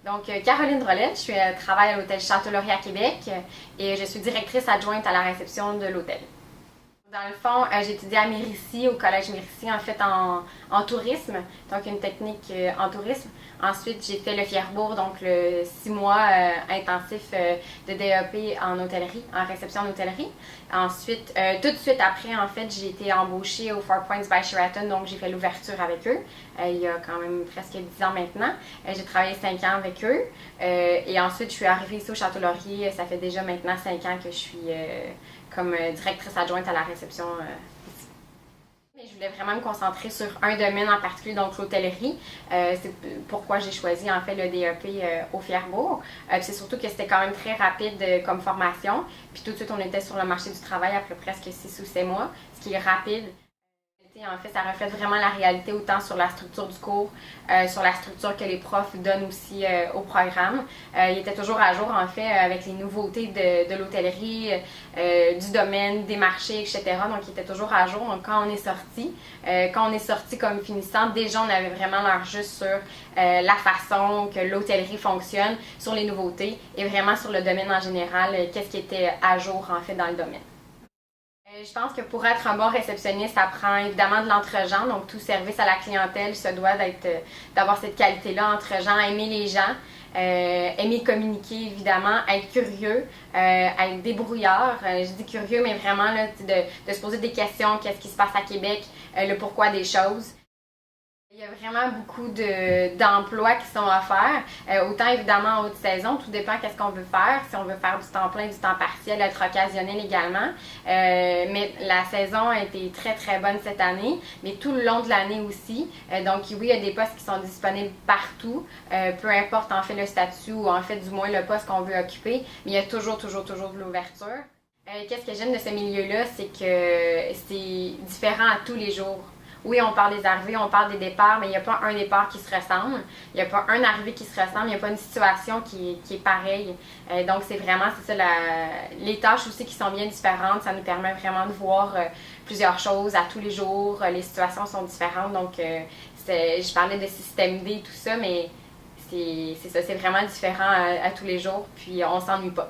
Donc, Caroline Drolet, je travaille à l'hôtel Château-Laurier à Québec et je suis directrice adjointe à la réception de l'hôtel. Dans le fond, j'ai étudié à Mérici, au collège Mérici, en fait en tourisme, donc une technique en tourisme. Ensuite, j'ai fait le Fierbourg, donc le 6 mois intensif de DEP en hôtellerie, en réception en hôtellerie. Ensuite, tout de suite après, en fait, j'ai été embauchée au Four Points by Sheraton, donc j'ai fait l'ouverture avec eux. Il y a quand même presque 10 ans maintenant. J'ai travaillé 5 ans avec eux. Et ensuite, je suis arrivée ici au Château-Laurier. Ça fait déjà maintenant 5 ans que je suis comme directrice adjointe à la réception ici. Mais je voulais vraiment me concentrer sur un domaine en particulier, donc l'hôtellerie. C'est pourquoi j'ai choisi en fait le DEP au Fierbourg. C'est surtout que c'était quand même très rapide comme formation. Puis tout de suite, on était sur le marché du travail après presque 6 ou 7 mois, ce qui est rapide. En fait, ça reflète vraiment la réalité autant sur la structure du cours, sur la structure que les profs donnent aussi au programme. Il était toujours à jour, en fait, avec les nouveautés de l'hôtellerie, du domaine, des marchés, etc. Donc, il était toujours à jour. Donc, quand on est sorti comme finissant, déjà, on avait vraiment l'air juste sur la façon que l'hôtellerie fonctionne, sur les nouveautés et vraiment sur le domaine en général, qu'est-ce qui était à jour, en fait, dans le domaine. Je pense que pour être un bon réceptionniste, ça prend évidemment de l'entre-gens. Donc, tout service à la clientèle se doit d'avoir cette qualité-là entre gens, aimer les gens, aimer communiquer évidemment, être curieux, être débrouillard. Je dis curieux, mais vraiment là, de se poser des questions, qu'est-ce qui se passe à Québec, le pourquoi des choses. Il y a vraiment beaucoup d'emplois qui sont offerts. Autant évidemment en haute saison, tout dépend qu'est-ce qu'on veut faire. Si on veut faire du temps plein, du temps partiel, être occasionnel également. Mais la saison a été très très bonne cette année, mais tout le long de l'année aussi. Donc oui, il y a des postes qui sont disponibles partout, peu importe en fait le statut ou en fait du moins le poste qu'on veut occuper, mais il y a toujours de l'ouverture. Qu'est-ce que j'aime de ce milieu-là, c'est que c'est différent à tous les jours. Oui, on parle des arrivées, on parle des départs, mais il n'y a pas un départ qui se ressemble. Il n'y a pas un arrivé qui se ressemble. Il n'y a pas une situation qui est pareille. Donc, c'est ça, les tâches aussi qui sont bien différentes. Ça nous permet vraiment de voir plusieurs choses à tous les jours. Les situations sont différentes. Donc, je parlais de système D et tout ça, mais c'est ça, c'est vraiment différent à tous les jours. Puis, on s'ennuie pas.